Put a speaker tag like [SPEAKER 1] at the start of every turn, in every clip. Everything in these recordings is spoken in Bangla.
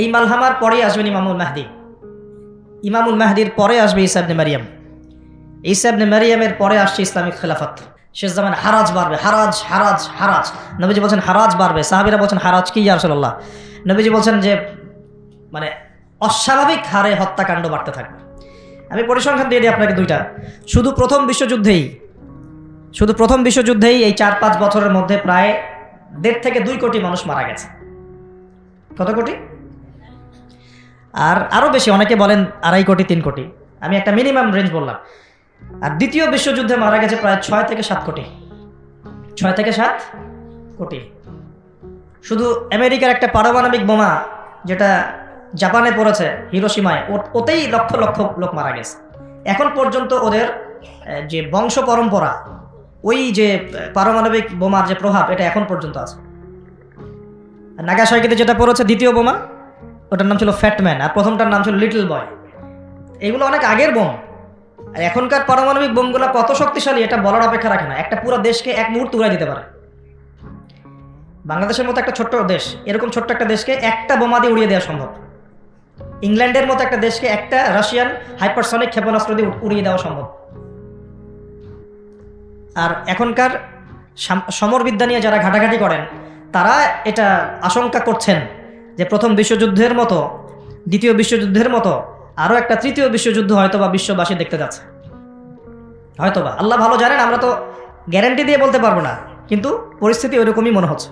[SPEAKER 1] এই মালহামার পরেই আসবেন ইমামুল মাহদি। ইমামুল মাহদির পরে আসবে ঈসা ইবনে মারিয়াম। ঈসা ইবনে মারিয়ামের পরে আসছে ইসলামিক খেলাফত। শেষ জামানে হারাজ বাড়বে, হারাজ হারাজ হারাজ। নবীজি বলছেন হারাজ বাড়বে, সাহাবীরা বলছেন হারাজ কি ইয়া রাসূলুল্লাহ? নবীজি বলছেন যে মানে অস্বাভাবিক হারে হত্যাকাণ্ড বাড়তে থাকবে। আমি পরিসংখ্যান দিয়ে দিই আপনাকে দুইটা। শুধু প্রথম বিশ্বযুদ্ধেই এই 4-5 বছরের মধ্যে প্রায় 1.5 থেকে 2 কোটি মানুষ মারা গেছে। কত কোটি? আর আরও বেশি, অনেকে বলেন 2.5 কোটি 3 কোটি, আমি একটা মিনিমাম রেঞ্জ বললাম। আর দ্বিতীয় বিশ্বযুদ্ধে মারা গেছে প্রায় 6 থেকে 7 কোটি। 6 থেকে 7 কোটি। শুধু আমেরিকার একটা পারমাণবিক বোমা যেটা জাপানে পড়েছে হিরোশিমায়, ওতেই লক্ষ লক্ষ লোক মারা গেছে। এখন পর্যন্ত ওদের যে বংশ পরম্পরা, ওই যে পারমাণবিক বোমার যে প্রভাব, এটা এখন পর্যন্ত আছে। নাগাসাকিতে যেটা পড়েছে দ্বিতীয় বোমা, ওটার নাম ছিল ফ্যাটম্যান, আর প্রথমটার নাম ছিল লিটল বয়। এগুলো অনেক আগের বোম। আর এখনকার পারমাণবিক বোমগুলো কত শক্তিশালী এটা বলার অপেক্ষা রাখে না। একটা পুরো দেশকে এক মুহূর্তে উড়াই দিতে পারে। বাংলাদেশের মতো একটা ছোট্ট দেশ, এরকম ছোট্ট একটা দেশকে একটা বোমা দিয়ে উড়িয়ে দেওয়া সম্ভব। ইংল্যান্ডের মতো একটা দেশকে একটা রাশিয়ান হাইপারসনিক ক্ষেপণাস্ত্র দিয়ে উড়িয়ে দেওয়া সম্ভব। আর এখনকার সমরবিদ্যা নিয়ে যারা ঘাটাঘাটি করেন, তারা এটা আশঙ্কা করছেন যে প্রথম বিশ্বযুদ্ধের মতো, দ্বিতীয় বিশ্বযুদ্ধের মতো আরও একটা তৃতীয় বিশ্বযুদ্ধ হয়তোবা বিশ্ববাসী দেখতে যাচ্ছে। হয়তোবা, আল্লাহ ভালো জানেন, আমরা তো গ্যারান্টি দিয়ে বলতে পারবো না, কিন্তু পরিস্থিতি ওইরকমই মনে হচ্ছে।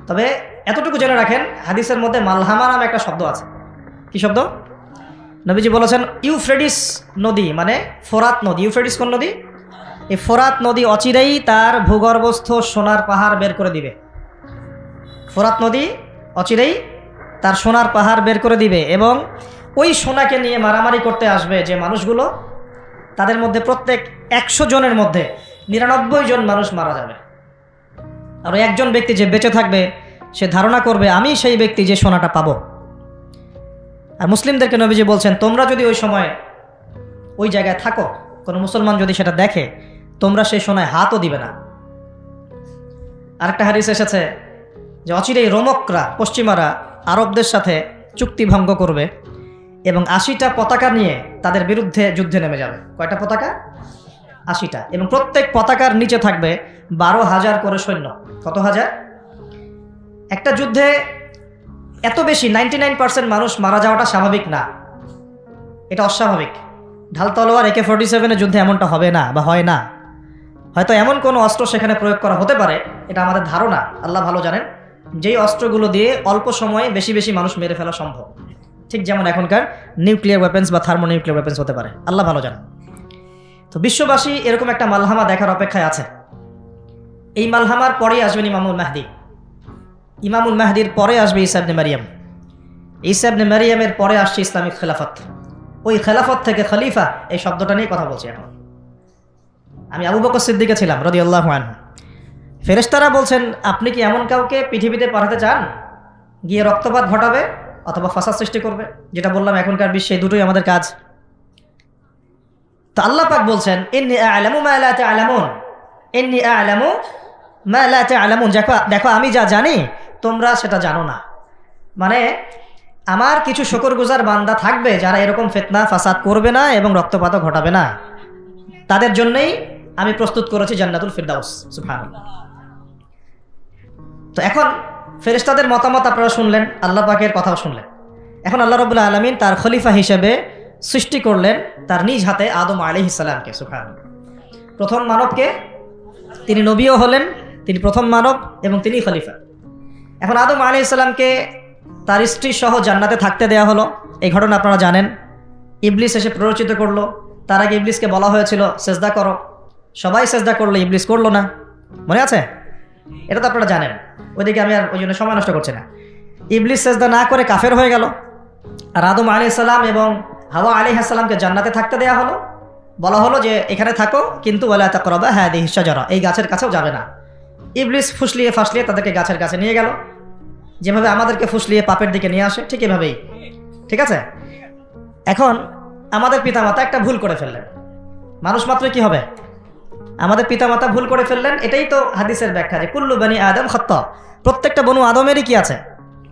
[SPEAKER 1] তবে এতটুকু জেনে রাখেন, হাদিসের মধ্যে মালহামা নামে একটা শব্দ আছে। কি শব্দ? নবীজি বলেছেন ইউফ্রেটিস নদী, মানে ফোরাত নদী। ইউফ্রেটিস কোন নদী? এই ফোরাত নদী অচিরেই তার ভূগর্ভস্থ সোনার পাহাড় বের করে দিবে। ফোরাত নদী অচিরেই তার সোনার পাহাড় বের করে দিবে, এবং ওই সোনাকে নিয়ে মারামারি করতে আসবে যে মানুষগুলো, তাদের মধ্যে প্রত্যেক 100 জনের মধ্যে 99 জন মানুষ মারা যাবে। আর একজন ব্যক্তি যে বেঁচে থাকবে, সে ধারণা করবে আমি সেই ব্যক্তি যে সোনাটা পাবো। আর মুসলিমদেরকে নবীজি বলছেন, তোমরা যদি ওই সময় ওই জায়গায় থাকো, কোনো মুসলমান যদি সেটা দেখে, তোমরা সেই সোনায় হাতও দিবে না। আরেকটা হাদিস এসেছে যে অচিরেই রোমকরা, পশ্চিমারা আরবদের সাথে চুক্তি ভঙ্গ করবে এবং 80টা পতাকা নিয়ে তাদের বিরুদ্ধে যুদ্ধে নেমে যাবে। কয়টা পতাকা? 80টা। এবং প্রত্যেক পতাকার নিচে থাকবে 12,000 করে সৈন্য। কত হাজার? একটা যুদ্ধে এত বেশি 99% মানুষ মারা যাওয়াটা স্বাভাবিক না, এটা অস্বাভাবিক। ঢাল তলোয়ার AK-47 যুদ্ধে এমনটা হবে না বা হয় না। হয়তো এমন কোনো অস্ত্র সেখানে প্রয়োগ করা হতে পারে, এটা আমাদের ধারণা, আল্লাহ ভালো জানেন, যেই অস্ত্রগুলো দিয়ে অল্প সময়ে বেশি বেশি মানুষ মেরে ফেলা সম্ভব। ঠিক যেমন এখনকার নিউক্লিয়ার ওয়েপেন্স বা থার্মোনিউক্লিয়ার ওয়েপেন্স হতে পারে, আল্লাহ ভালো জানেন। তো বিশ্ববাসী এরকম একটা মালহামা দেখার অপেক্ষায় আছে। এই মালহামার পরেই আসবেন ইমামুল মাহদি। ইমামুল মাহদির পরে আসবে ঈসা ইবনে মারিয়াম। ঈসা ইবনে মারিয়ামের পরে আসছে ইসলামিক খেলাফত। ওই খেলাফত থেকে খলিফা, এই শব্দটা নিয়ে কথা বলছি এখন। আমি আবু বকর সিদ্দিকে ছিলাম রাদিয়াল্লাহু আনহু। ফেরেশতারা বলছেন, আপনি কি এমন কাউকে পৃথিবীতে পাঠাতে চান গিয়ে রক্তপাত ঘটাবে অথবা ফাসাদ সৃষ্টি করবে? যেটা বললাম, এখনকার বিশ্বে দুটোই আমাদের কাজ। তো আল্লাহ পাক বলছেন, ইন্নী আ'লামু মা লা তা'লামুন, ইন্নী আ'লামু মা লা তা'লামুন। দেখো আমি যা জানি তোমরা সেটা জানো না। মানে আমার কিছু শুকরগুজার বান্দা থাকবে যারা এরকম ফিতনা ফাসাদ করবে না এবং রক্তপাতও ঘটাবে না। তাদের জন্যই আমি প্রস্তুত করেছি জান্নাতুল ফিরদাউস। সুবহানাল্লাহ। তো এখন ফেরেশতাদের মতামত আপনারা শুনলেন, আল্লাহ পাকের কথাও শুনলেন। এখন আল্লাহ রাব্বুল আলামিন তার খলিফা হিসেবে সৃষ্টি করলেন তার নিজ হাতে আদম আলাইহিস সালামকে। সুবহানাল্লাহ। প্রথম মানবকে, তিনি নবীও হলেন, তিনি প্রথম মানব এবং তিনি খলিফা। এখন আদম আলাইহিস সালামকে তার স্ত্রী সহ জান্নাতে থাকতে দেয়া হলো। এই ঘটনা আপনারা জানেন। ইবলিস এসে প্ররোচিত করলো। তার আগে ইবলিসকে বলা হয়েছিল সেজদা করো, সবাই সেজদা করলো, ইবলিস করলো না। মনে আছে? এটা তো আপনারা জানেন। ওইদিকে আমি আর ওই জন্য সময় নষ্ট করছি না। ইবলিস সেজদা না করে কাফের হয়ে গেল। আর আদম আলাইহিস সালাম এবং হাওয়া আলাইহিস সালামকে জান্নাতে থাকতে দেয়া হলো। বলা হলো যে এখানে থাকো, কিন্তু ওয়ালা তাকরাবা হাদিহিশ শাজারা, এই গাছের কাছেও যাবে না। ইবলিস ফুসলিয়ে ফাসলিয়ে তাদেরকে গাছের কাছে নিয়ে গেল। যেভাবে আমাদেরকে ফুসলিয়ে পাপের দিকে নিয়ে আসে, ঠিক এভাবেই। ঠিক আছে? এখন আমাদের পিতামাতা একটা ভুল করে ফেললেন। মানুষ মাত্রই কি হবে? আমাদের পিতামাতা ভুল করে ফেললেন। এটাই তো হাদিসের ব্যাখ্যা যে কুল্লু বানি আদম খাত্তা, প্রত্যেকটা বনু আদমেরই কি আছে?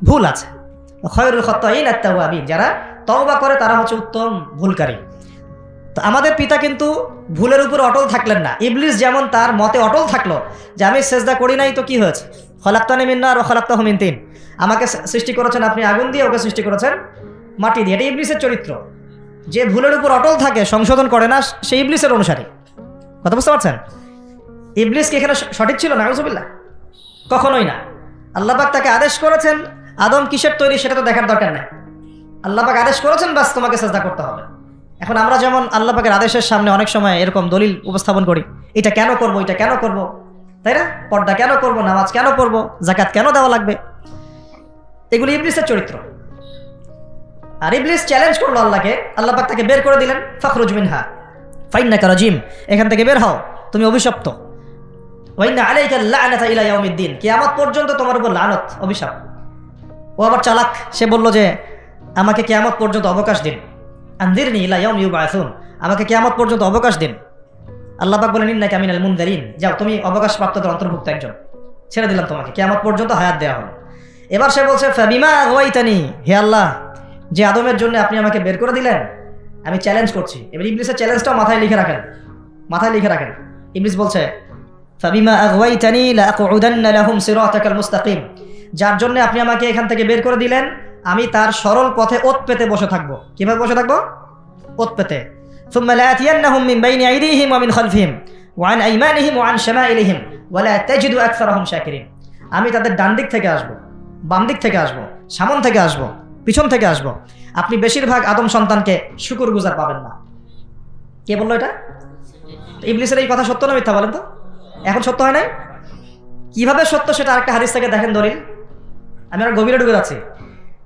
[SPEAKER 1] ভুল আছে। খায়রুল খাত্তাইন আত-তাওয়াবিন, যারা তওবা করে তারা হচ্ছে উত্তম ভুলকারী। তো আমাদের পিতা কিন্তু ভুলের উপর অটল থাকলেন না। ইবলিস যেমন তার মতে অটল থাকলো যে আমি সেজদা করি নাই তো কি হয়েছে, খলাকতানি মিন নার ওয়া খলাকতাহু মিন তিন, আমাকে সৃষ্টি করেছেন আপনি আগুন দিয়ে, ওকে সৃষ্টি করেছেন মাটি দিয়ে। এটা ইবলিসের চরিত্র। যে ভুলের উপর অটল থাকে, সংশোধন করে না, সেই ইবলিসের অনুসারী। কথা বুঝতে পারছেন? ইবলিস কি এখানে সঠিক ছিল? নাউযুবিল্লাহ, কখনোই না। আল্লাহ পাক তাকে আদেশ করেছেন, আদম কিসের তৈরি সেটা তো দেখার দরকার নেই। আল্লাহ পাক আদেশ করেছেন, বাস তোমাকে সেজদা করতে হবে। এখন আমরা যেমন আল্লাহ পাকের আদেশের সামনে অনেক সময় এরকম দলিল উপস্থাপন করি, এটা কেন করব, এটা কেন করব, তাই না? পর্দা কেন করব, নামাজ কেন করব, যাকাত কেন দেওয়া লাগবে, এগুলি ইবলিসের চরিত্র। আর ইবলিস চ্যালেঞ্জ করলো আল্লাহকে, আল্লাহ পাক তাকে বের করে দিলেন, ফাখরুজ মিনহা ফাইন্নাকা রাজিম, এখান থেকে বের হও, তুমি অভিশপ্ত। ওয়া ইন্না আলাইকা লা'নাতা ইলা ইয়াউমিদ্দিন, কিয়ামত পর্যন্ত তোমার উপর লানত, অভিশাপ। ও আবার চালাক, সে বলল যে আমাকে কিয়ামত পর্যন্ত অবকাশ দিন, আনদিরনি ইলা ইয়াউমি ইউবআসুন, আমাকে কিয়ামত পর্যন্ত অবকাশ দিন। আল্লাহ পাক বলেন ইন্নাকা মিনাল মুনযারিন, যাও তুমি অবকাশপ্রাপ্তদের অন্তর্ভুক্ত একজন, ছেড়ে দিলাম তোমাকে, কিয়ামত পর্যন্ত হায়াত দেওয়া হলো। এবার সে বলছে ফাবিমা আগাওয়াইতানি, হে আল্লাহ, যে আদমের জন্য আপনি আমাকে বের করে দিলেন, আমি চ্যালেঞ্জ করছি। এবার ইবলিসের চ্যালেঞ্জটাও মাথায় লিখে রাখেন, মাথায় লিখে রাখেন। ইবলিস বলছে ফাবিমা আগাওয়াইতানি লাআকউদান্না লাহুম সিরাতাকাল মুস্তাকিম, যার জন্য আপনি আমাকে এখান থেকে বের করে দিলেন, আমি তার সরল পথে ওত পেতে বসে থাকবো। কিভাবে বসে থাকবো? ওত পেতে। সুম্মা লাআতিয়ান্নাহুম মিন বাইনি আইদিহিম ওয়া মিন খালফিহিম ওয়া আন আইমানিহিম ওয়া আন শামাইলিহিম ওয়া লা তাজিদু আকসারাহুম শাকিরিন, আমি তাদের ডান দিক থেকে আসবো, বাম দিক থেকে আসবো, সামন থেকে আসবো, পিছন থেকে আসবো, আপনি বেশিরভাগ আদম সন্তানকে শুকরগুজার পাবেন না। কে বললো এটা? ইবলিসের এই কথা সত্য না মিথ্যা বলেন তো? এখন সত্য হয় নাই? কিভাবে সত্য সেটা আরেকটা হাদিস থেকে দেখেন দলিল। আমি আর গভীরে ঢুকে যাচ্ছি।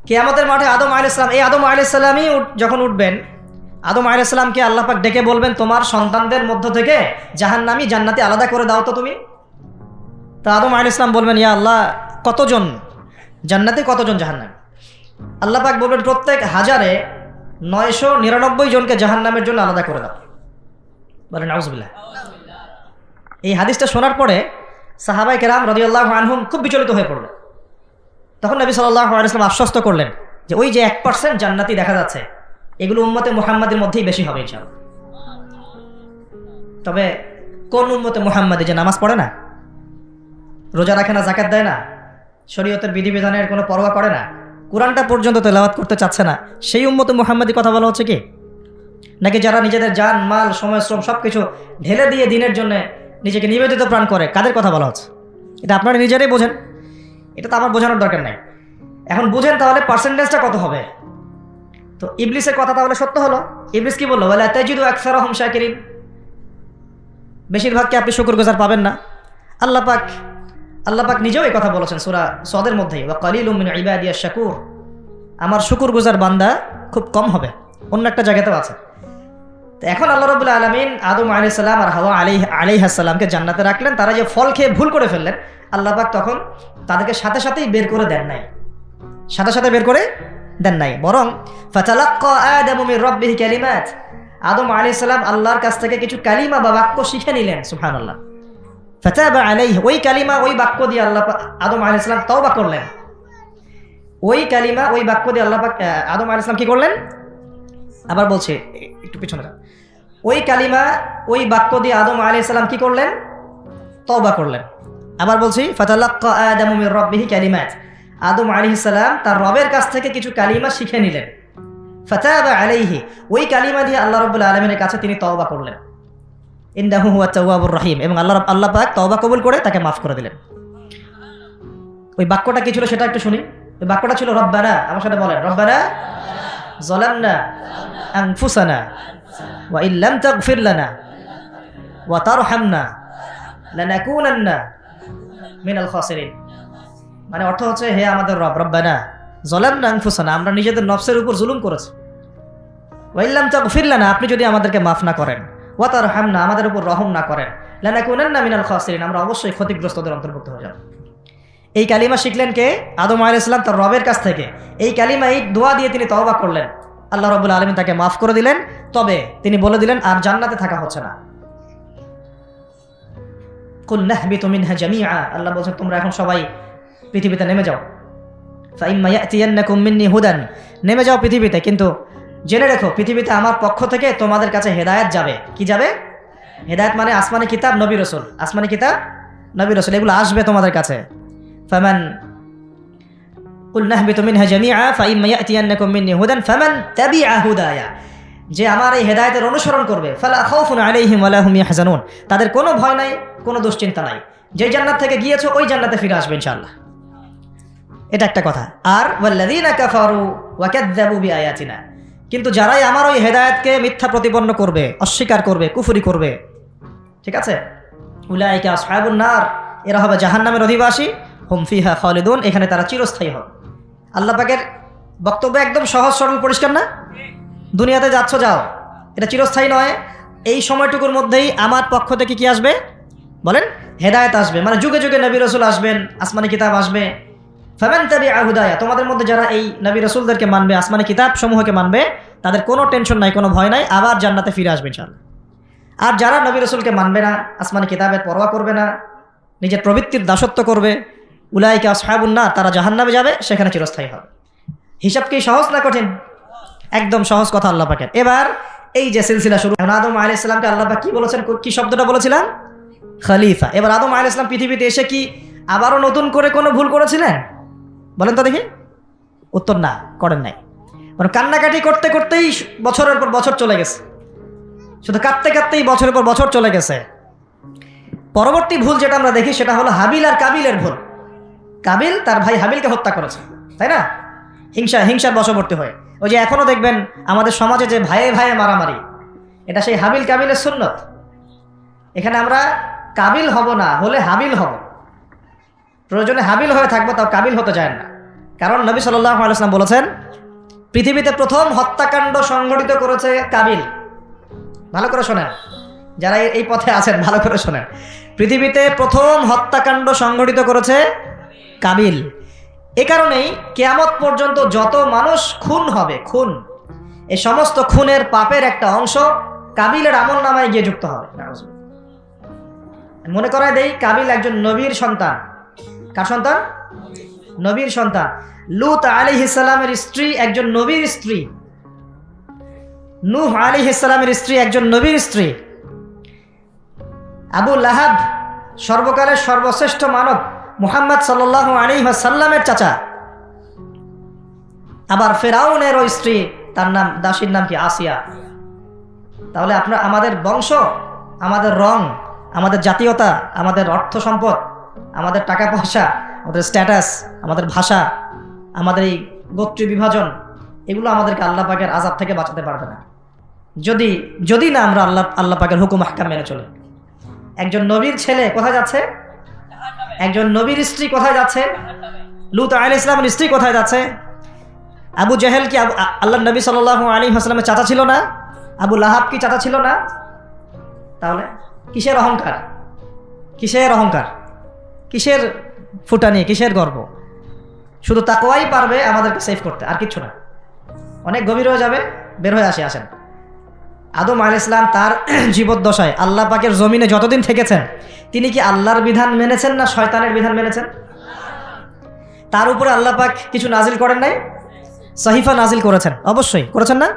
[SPEAKER 1] কিয়ামতের মাঠে আদম আলাইহিস সালাম, এই আদম আলাইহিস সালামই যখন উঠবেন, আদম আলাইহিস সালামকে আল্লাহ পাক ডেকে বলবেন তোমার সন্তানদের মধ্য থেকে জাহান্নামী জান্নাতি আলাদা করে দাও তো তুমি। তো আদম আলাইহিস সালাম বলবেন ইয়া আল্লাহ, কতজন জান্নাতি, কতজন জাহান্নামী? আল্লাহ পাক বলবেন প্রত্যেক 1099 জনকে জাহান্নামের জন্য আলাদা করে দাও। বলেন নাউযুবিল্লাহ। এই হাদিসটা শোনার পরে সাহাবায়ে কেরাম রাদিয়াল্লাহু আনহুম খুব বিচলিত হয়ে পড়লেন। তখন নবী সাল্লাল্লাহু আলাইহি ওয়াসাল্লাম আশ্বস্ত করলেন যে ওই যে 1% জান্নাতি দেখা যাচ্ছে, এগুলো উম্মতে মুহাম্মাদের মধ্যেই বেশি হবে ইনশাআল্লাহ। তবে কোন উম্মতে মুহাম্মাদি যে নামাজ পড়ে না, রোজা রাখে না, যাকাত দেয় না, শরীয়তের বিধিবিধানের কোনো পরোয়া করে না, কোরআনটা পর্যন্ত তেলাওয়াত করতে চাচ্ছে না, সেই উম্মতে মুহাম্মাদি কথা বলা হচ্ছে কি? নাকি যারা নিজেদের জান মাল সময় শ্রম সবকিছু ঢেলে দিয়ে দিনের জন্য নিজেকে নিবেদিত প্রাণ করে, কাদের কথা বলা হচ্ছে? এটা আপনারা নিজেরাই বোঝেন, এটা তো আমার বোঝানোর দরকার নাই। এখন বুঝেন তাহলে পার্সেন্টেজটা কত হবে। তো ইবলিসের কথা তাহলে সত্য হলো। ইবলিস কি বললো? ওয়ালা তাজিদু আকসারাহুম শাকিরিন, বেশিরভাগকে আপনি শুকরগুজার পাবেন না। আল্লাহ পাক নিজেও এই কথা বলেছেন সূরা সদের মধ্যেই, ওয়া কালিলুম মিন ইবাদিয়াশ শাকুর, আমার শুকরগুজার বান্দা খুব কম হবে। অন্য একটা জায়গাতেও আছে। তো এখন আল্লাহ রাব্বুল আলামিন আদম আলাইহিস সালাম আর হাওয়া আলাইহিস সালামকে জান্নাতে রাখলেন। তারা যে ফল খেয়ে ভুল করে ফেললেন, আল্লাহ পাক তখন তাদেরকে সাথে সাথেই বের করে দেন নাই, সাথে সাথে বের করে দেন নাই, বরং ফাতালাক্কা আদামু মির রাব্বিহি কালিমাত, আদম আলাইহিস সালাম আল্লাহর কাছ থেকে কিছু কালিমা বা বাক্য শিখে নিলেন। সুবহানাল্লাহ। ফাতাবা আলাইহি, ওই কালিমা ওই বাক্য দিয়ে আল্লাহ আদম আলাইহিস সালাম তওবা করলেন। ওই কালিমা ওই বাক্য দিয়ে আল্লাহ পাক আদম আলাইহিস সালাম কি করলেন? আবার বলছে, একটু পিছনে যান। ওই কালিমা ওই বাক্য দিয়ে আদম আলাইহিস সালাম কি করলেন? তওবা করলেন। আবার বলছি, ফাতালাক্কা আদামু মির রাব্বিহি কালিমাত, আদম আলাইহিস সালাম তার রবের কাছ থেকে কিছু কালিমা শিখে নিলেন। ফাতাবা আলাইহি, ওই কালিমা দিয়ে আল্লাহ রাব্বুল আলামিনের কাছে তিনি তওবা করলেন। ইন্নাহু হুয়াত তাওয়াবুর রহিম, এবং আল্লাহ পাক তওবা কবুল করে তাকে মাফ করে দিলেন। ওই বাক্যটা কি ছিল সেটা একটু শুনি। ওই বাক্যটা ছিল রব্বানা, আমার সাথে বলেন, রব্বানা যালামনা আনফুসানা ওয়া ইল্লাম তাগফির লানা ওয়া তারহামনা লানাকুনান্না মিনাল খাসিরিন। মানে অর্থ হচ্ছে, হে আমাদের রব, রব্বানা যালামনা আনফুসানা, আমরা নিজেদের নফসের উপর জুলুম করেছি, ওয়া ইল্লাম তাগফির লানা, আপনি যদি আমাদেরকে মাফ না করেন, ওয়া তারহামনা, আমাদের উপর রহম না করেন, লানাকুনান্না মিনাল খাসিরিন, আমরা অবশ্যই ক্ষতিগ্রস্তদের অন্তর্ভুক্ত হয়ে যাব। এই কালিমা শিখলেন কে? আদম আলাইহিস সালাম তার রবের কাছ থেকে। এই কালিমা, এই দোয়া দিয়ে তিনি তওবা করলেন, আল্লাহ রাব্বুল আলামিন তাকে মাফ করে দিলেন। তবে তিনি বলে দিলেন আর জান্নাতে থাকা হচ্ছে না। কুল নাহবিতু মিনহা জামিআ, আল্লাহ বলছেন তোমরা এখন সবাই পৃথিবীতে নেমে যাও। ফাইম্মা ইয়াতিয়ান্নাকুম মিন্নি হুদান, নেমে যাও পৃথিবীতে, কিন্তু জেনে রেখো পৃথিবীতে আমার পক্ষ থেকে তোমাদের কাছে হেদায়েত যাবে। কি যাবে? হেদায়েত মানে আসমানি কিতাব, নবী রাসূল। আসমানি কিতাব, নবী রাসূল এগুলো আসবে তোমাদের কাছে। ফামান কুলনা ইহবিতু মিনহা জামিআ ফাইম্মা ইয়াতিয়ান্নাকুম মিন্নি হুদান ফামান তাবিআ হুদায়া, যে আমার এই হেদায়েতের অনুসরণ করবে, ফালা খাউফুন আলাইহিম ওয়ালা হুম ইয়াহজানুন, তাদের কোনো ভয় নাই, কোনো দুশ্চিন্তা নাই। যে জান্নাত থেকে গিয়েছো ওই জান্নাতে ফিরে আসবে ইনশাআল্লাহ। এটা একটা কথা। আর ওয়াল্লাযীনা কাফারু ওয়া কাযযাবু বিআয়াতিনা, কিন্তু যারাই আমার ওই হেদায়েতকে মিথ্যা প্রতিপন্ন করবে, অস্বীকার করবে, কুফরি করবে, ঠিক আছে, উলাইকা আসহাবুন নার, এরা হবে জাহান্নামের অধিবাসী, হুম ফিহা খালিদুন, এখানে তারা চিরস্থায়ী হবে। আল্লাহ পাকের বক্তব্য একদম সহজ সরল পরিষ্কার না? দুনিয়াতে যাচ্ছ যাও, এটা চিরস্থায়ী নয়। এই সময়টুকুর মধ্যেই আমার পক্ষ থেকে কি আসবে বলেন? হেদায়েত আসবে, মানে যুগে যুগে নবী রাসূল আসবেন, আসমানি কিতাব আসবে। ফামান তাবিআ হুদায়া, তোমাদের মধ্যে যারা এই নবী রাসূলদেরকে মানবে, আসমানি কিতাব সমূহকে মানবে, তাদের কোনো টেনশন নাই, কোনো ভয় নাই, আবার জান্নাতে ফিরে আসবে ইনশাআল্লাহ। আর যারা নবী রাসূলকে মানবে না, আসমানি কিতাবের পরোয়া করবে না, নিজের প্রবৃত্তির দাসত্ব করবে, উলাইকা আসহাবুন নার, তারা জাহান্নামে যাবে, সেখানে চিরস্থায়ী হবে। হিসাব কি সহজ না কঠিন? একদম সহজ কথা আল্লাহ পাকের। এবার এই যে সিলসিলা শুরু, আদম আলাইহিস সালামকে আল্লাহ পাক কি বলেছেন, কি শব্দটা বলেছিলাম? খলিফা। এবার আদম আলাইহিস সালাম পৃথিবীতে এসে কি আবারও নতুন করে কোনো ভুল করেছিলেন? বলেন তো দেখি। উত্তর না, করেন নাই। মানে কান্নাকাটি করতে করতেই বছরের পর বছর চলে গেছে, শুধু কাঁদতে কাঁদতেই বছরের পর বছর চলে গেছে। পরবর্তী ভুল যেটা আমরা দেখি সেটা হলো হাবিল আর কাবিলের ভুল। কাবিল তার ভাই হাবিলকে হত্যা করেছে, তাই না? হিংসার বশবর্তী হয়ে। ওই যে এখনো দেখবেন আমাদের সমাজে যে ভাইয়ে ভাইয়ে মারামারি, এটা সেই হাবিল কাবিলের সুন্নত। এখানে আমরা কাবিল হব না, হলে হাবিল হব। প্রয়োজনে হাবিল হয়ে থাকবো, তাও কাবিল হতে যায় না। কারণ নবী সাল্লাল্লাহু আলাইহি ওয়াসাল্লাম বলেছেন, পৃথিবীতে প্রথম হত্যাকাণ্ড সংঘটিত করেছে কাবিল। ভালো করে শোনেন, যারা এই পথে আছেন ভালো করে শোনেন। পৃথিবীতে প্রথম হত্যাকাণ্ড সংঘটিত করেছে কাবিল। এ কারণেই কিয়ামত পর্যন্ত যত মানুষ খুন হবে, খুন, এই সমস্ত খুনের পাপের একটা অংশ কাবিলের আমলনামায় গিয়ে যুক্ত হবে। মনে করায় দেই, কাবিল একজন নবীর সন্তান। কার সন্তান? নবীর সন্তান। লূত আলাইহিস সালামের স্ত্রী একজন নবীর স্ত্রী। নূহ আলাইহিস সালামের স্ত্রী একজন নবীর স্ত্রী। আবু লাহাব সর্বকালের সর্বশ্রেষ্ঠ মানব মুহাম্মদ সাল্লাল্লাহু আলাইহি ওয়াসাল্লামের চাচা। আবার ফেরাউনের ওই স্ত্রী, তার নাম, দাসীর নাম কি? আসিয়া। তাহলে আমাদের বংশ, আমাদের রং, আমাদের জাতীয়তা, আমাদের অর্থ সম্পদ, আমাদের টাকা পয়সা, আমাদের স্ট্যাটাস, আমাদের ভাষা, আমাদের এই গোত্রীয় বিভাজন, এগুলো আমাদেরকে আল্লাহ পাকের আযাব থেকে বাঁচাতে পারবে না, যদি না আমরা আল্লাহ পাকের হুকুম আহকাম মেনে চলে। একজন নবীর ছেলে কোথায় যাচ্ছে? একজন নবীর স্ত্রী কোথায় যাচ্ছে? লূত আলাইহিস সালামের স্ত্রী কোথায় যাচ্ছে? আবু জেহেল কি আল্লাহ নবী সাল্লাল্লাহু আলাইহি ওয়াসাল্লামের চাচা ছিল না? আবু লাহাব কি চাচা ছিল না? তাহলে কিসের অহংকার? কিসের অহংকার? কিসের ফুটানি? কিসের গর্ব? শুধু তাকওয়াই পারবে আমাদেরকে সেভ করতে, আর কিচ্ছু না। অনেক গভীর হয়ে যাবে, বের হয়ে আসেন। আদম আলাইহিস সালাম তার জীবদ্দশায় আল্লাহ পাকের জমিনে যতদিন থেকেছেন, তিনি কি আল্লাহর বিধান মেনেছেন না শয়তানের বিধান মেনেছেন? তার উপরে আল্লাহ পাক কিছু নাজিল করেন নাই? সহিফা নাজিল করেছেন, অবশ্যই করেছেন না?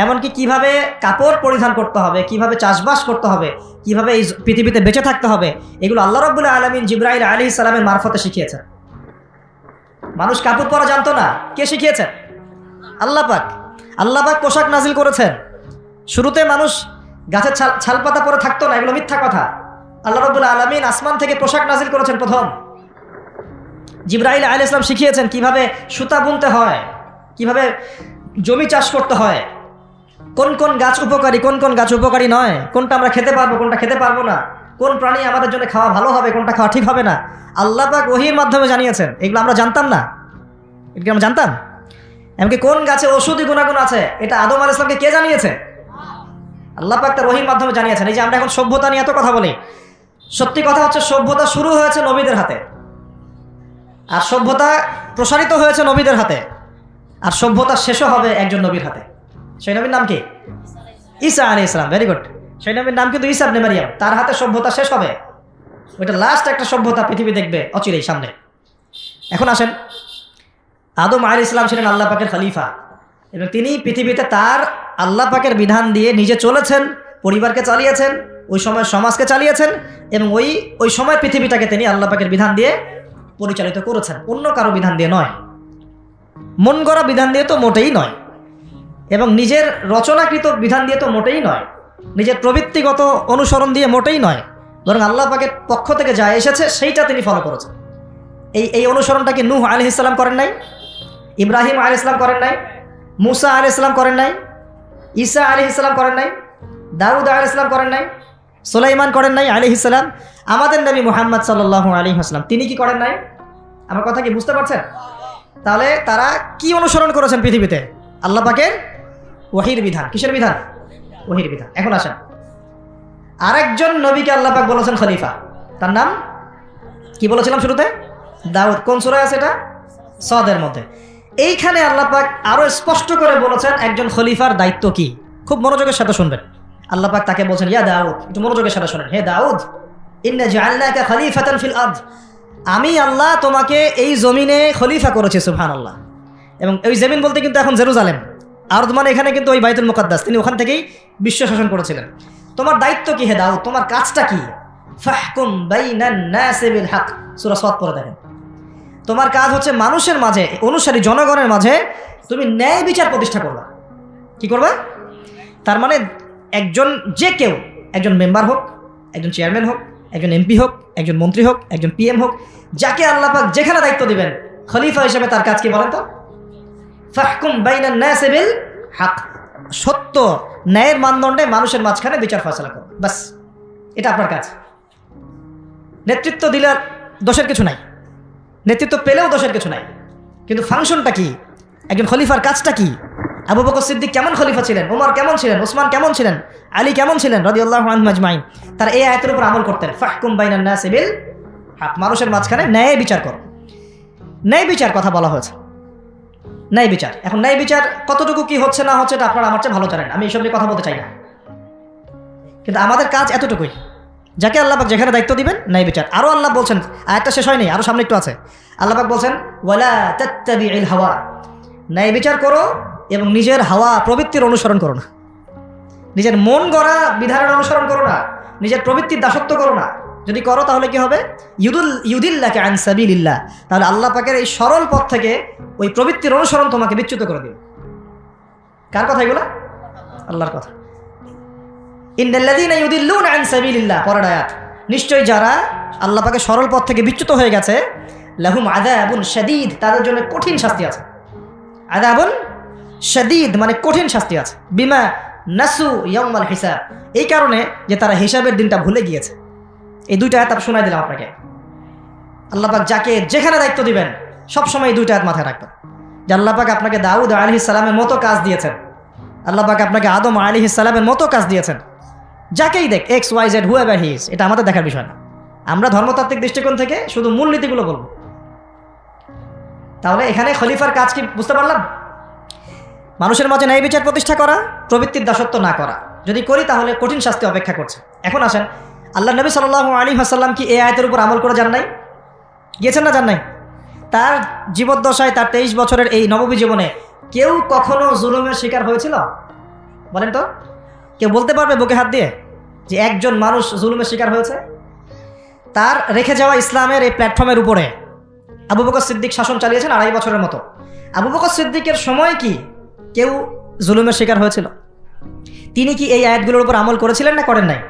[SPEAKER 1] এমনকি কিভাবে কাপড় পরিধান করতে হবে, কিভাবে চাষবাস করতে হবে, কিভাবে এই পৃথিবীতে বেঁচে থাকতে হবে, এগুলো আল্লাহ রাব্বুল আলামিন জিবরাইল আলাইহিস সালামের মারফতে শিখিয়েছেন। মানুষ কাপড় পরা জানতো না, কে শিখিয়েছেন? আল্লাহ পাক। আল্লাহ পাক পোশাক নাজিল করেছেন। শুরুতে মানুষ গাছের ছালপাতা পরে থাকতো না, এগুলো মিথ্যা কথা। আল্লাহ রাব্বুল আলামিন আসমান থেকে পোশাক নাজিল করেছেন প্রথম। জিবরাইল আলাইহিস সালাম শিখিয়েছেন কিভাবে সুতা বুনতে হয়, কিভাবে জমি চাষ করতে হয়, কোন কোন গাছ উপকারী, কোন কোন গাছ উপকারী নয়, কোনটা আমরা খেতে পারবো, কোনটা খেতে পারবো না, কোন প্রাণী আমাদের জন্য খাওয়া ভালো হবে, কোনটা খাওয়া ঠিক হবে না, আল্লাহ পাক ওহীর মাধ্যমে জানিয়েছেন। এগুলো আমরা জানতাম না, এগুলো আমরা জানতাম। এমনকি কোন গাছে ঔষধি গুণাগুণ আছে, এটা আদম আলাইহিস সালামকে কে জানিয়েছে? আল্লাহ পাক তার ওহীর মাধ্যমে জানিয়েছেন। এই যে আমরা এখন সভ্যতা নিয়ে এত কথা বলি, সত্যি কথা হচ্ছে সভ্যতা শুরু হয়েছে নবীদের হাতে, আর সভ্যতা প্রসারিত হয়েছে নবীদের হাতে, আর সভ্যতা শেষও হবে একজন নবীর হাতে। সেই নবীর নাম কি? ঈসা আলাইহিস সালাম। Very good. সেই নবীর নাম কিন্তু ঈসা ইবনে মারইয়াম। তার হাতে সভ্যতা শেষ হবে। ওইটা লাস্ট একটা সভ্যতা পৃথিবী দেখবে অচিরেই সামনে। এখন আসেন, আদম আলাইহিস সালাম ছিলেন আল্লাহ পাকের খলিফা এবং তিনি পৃথিবীতে তার আল্লাহ পাকের বিধান দিয়ে নিজে চলেছেন, পরিবারকে চালিয়েছেন, ওই সময় সমাজকে চালিয়েছেন এবং ওই সময় পৃথিবীটাকে তিনি আল্লাহ পাকের বিধান দিয়ে পরিচালিত করেছেন, অন্য কারো বিধান দিয়ে নয়, মন গড়া বিধান দিয়ে তো মোটেই নয়, এবং নিজের রচনাকৃত বিধান দিয়ে তো মোটেই নয়, নিজের প্রবৃত্তিগত অনুসরণ দিয়ে মোটেই নয়, বরং আল্লাহ পাকের পক্ষ থেকে যা এসেছে সেইটা তিনি ফলো করেছেন। এই অনুসরণটা কি নূহ আলাইহিস সালাম করেন নাই? ইব্রাহিম আলাইহিস সালাম করেন নাই? মুসা আলাইহিস সালাম করেন নাই? ঈসা আলাইহিস সালাম করেন নাই? দাউদ আলাইহিস সালাম করেন নাই? সুলাইমান করেন নাই আলাইহিস সালাম? আমাদের নবী মুহাম্মদ সাল্লাল্লাহু আলাইহি ওয়াসাল্লাম তিনি কি করেন নাই? আমার কথা কি বুঝতে পারছেন? তাহলে তারা কি অনুসরণ করেছেন পৃথিবীতে? আল্লাহ পাকের ওহীর বিধান। কিসের বিধান? ওহীর বিধান। এখন আসেন, আরেকজন নবীকে আল্লাহ পাক বলেছেন খলিফা, তার নাম কি বলেছিলাম শুরুতে? দাউদ। কোন সূরায় আছে এটা? সদের মধ্যে। এইখানে আল্লাহ পাক আরো স্পষ্ট করে বলেছেন একজন খলিফার দায়িত্ব কি। খুব মনোযোগের সাথে শুনবেন। আল্লাহ পাক তাকে বলছেন, ইয়া দাউদ, একটু মনোযোগের সাথে শুনেন, হে দাউদ, ইন্না জাআলনাকা খলিফাতান ফিল আরদ, আমি আল্লাহ তোমাকে এই জমিনে খলিফা করেছি। সুবহানাল্লাহ। এবং ওই জমিন বলতে কিন্তু এখন জেরুজালেম, আরদ মানে এখানে কিন্তু ওই বাইতুল মুকাদ্দাস, তিনি ওখান থেকেই বিশ্ব শাসন করেছিলেন। তোমার দায়িত্ব কি হে দাউদ? তোমার কাজটা কি? ফাহকুম বাইনান নাসি বিল হক, সূরা সাদ পড়ে দেখেন। তোমার কাজ হচ্ছে মানুষের মাঝে, অনুসারী জনগণের মাঝে তুমি ন্যায় বিচার প্রতিষ্ঠা করবা। কি করবা? তার মানে একজন যে কেউ, একজন মেম্বার হোক, একজন চেয়ারম্যান হোক, একজন এমপি হোক, একজন মন্ত্রী হোক, একজন পিএম হোক, যাকে আল্লাহ পাক যেখানে দায়িত্ব দিবেন, খলিফা হিসেবে তার কাজ কি বলেন তো? ফাহকুম বাইনান নাসি বিল হক, সত্য ন্যায়ের মানদণ্ডে মানুষের মাঝখানে বিচার ফয়সালা করো, বাস, এটা আপনার কাজ। নেতৃত্ব দিলে দোষের কিছু নাই, নেতৃত্ব পেলেও দোষের কিছু নাই, কিন্তু ফাংশনটা কি? একজন খলিফার কাজটা কি? আবু বকর সিদ্দিক কেমন খলিফা ছিলেন? ওমর কেমন ছিলেন? ওসমান কেমন ছিলেন? আলী কেমন ছিলেন রাদিয়াল্লাহু আনহুম আজমাইন? তারা এই আয়াতের উপর আমল করতেন, ফাহকুম বাইনান নাসি বিল হক, মানুষের মাঝখানে ন্যায় বিচার করো। ন্যায় বিচার কথা বলা হয়েছে, ন্যায় বিচার। এখন ন্যায় বিচার কতটুকু কি হচ্ছে না হচ্ছে এটা আপনারা আমার চেয়ে ভালো জানেন, আমি এসব নিয়ে কথা বলতে চাই না, কিন্তু আমাদের কাজ এতটুকুই, যাকে আল্লাহ পাক যেখানে দায়িত্ব দিবেন ন্যায় বিচার। আরও আল্লাহ বলছেন, আয়াতটা শেষ হয়নি, আরও সামনে একটু আছে। আল্লাহ পাক বলছেন, ওয়ালা তাত্তাবিউল হাওয়া, ন্যায় বিচার করো এবং নিজের হাওয়া প্রবৃত্তির অনুসরণ করো না, নিজের মন গড়া বিধানের অনুসরণ করো না, নিজের প্রবৃত্তির দাসত্ব করো না। যদি করো তাহলে কি হবে? ইউদিল্লাকা আন সাবিলিল্লাহ, তাহলে আল্লাহ পাকের এই সরল পথ থেকে ওই প্রবৃত্তির অনুসরণ তোমাকে বিচ্যুত করে দিবে। কার কথা এগুলো? আল্লাহর কথা। ইন্নাল্লাযীনা ইউদিল্লুনা আন সাবিলিল্লাহ, পরের আয়াত, নিশ্চয়ই যারা আল্লাহ পাকের সরল পথ থেকে বিচ্যুত হয়ে গেছে, লাহুম আযাবুন শাদীদ, তাদের জন্য কঠিন শাস্তি আছে। আযাবুন শাদীদ মানে কঠিন শাস্তি আছে। বিমা নাসু ইয়াউমাল হিসাব, এই কারণে যে তারা হিসাবের দিনটা ভুলে গিয়েছে। এই দুইটা আয়াত আমি শোনাই দিলাম আপনাকে। আল্লাহ পাক যাকে যেখানে দায়িত্ব দিবেন সবসময় এই দুইটা আয়াত মাথায় রাখবেন, যে আল্লাহ পাক আপনাকে দাউদ আলাইহিস সালামের মতো কাজ দিয়েছেন, আল্লাহ পাক আপনাকে আদম আলাইহিস সালামের মতো কাজ দিয়েছেন। যাকেই দেখ, X Y Z whoever he is, এটা আমাদের দেখার বিষয় না। আমরা ধর্মতাত্ত্বিক দৃষ্টিকোণ থেকে শুধু মূলনীতিগুলো বলবো। তাহলে এখানে খলিফার কাজ কি বুঝতে পারলাম? মানুষের মাঝে ন্যায় বিচার প্রতিষ্ঠা করা, প্রবৃত্তির দাসত্ব না করা। যদি করি তাহলে কঠিন শাস্তি অপেক্ষা করছে। এখন আসেন, আল্লাহ নবী সাল্লাল্লাহু আলাইহি ওয়াসাল্লাম কি এই আয়াতের উপর আমল করে যান নাই? গিয়েছেন না যান নাই? তার জীবদ্দশায়, তার 23 বছরের এই নববী জীবনে কেউ কখনো জুলুমের শিকার হয়েছিল? বলেন তো, কেউ বলতে পারবে বুকে হাত দিয়ে যে একজন মানুষ জুলুমের শিকার হয়েছে? তার রেখে যাওয়া ইসলামের এই প্ল্যাটফর্মের উপরে আবু বকর সিদ্দিক শাসন চালিয়েছেন 2.5 বছরের মতো। আবু বকর সিদ্দিকের সময় কি কেউ জুলুমের শিকার হয়েছিল? তিনি কি এই আয়াতগুলোর উপর আমল করেছিলেন না করেন নাই?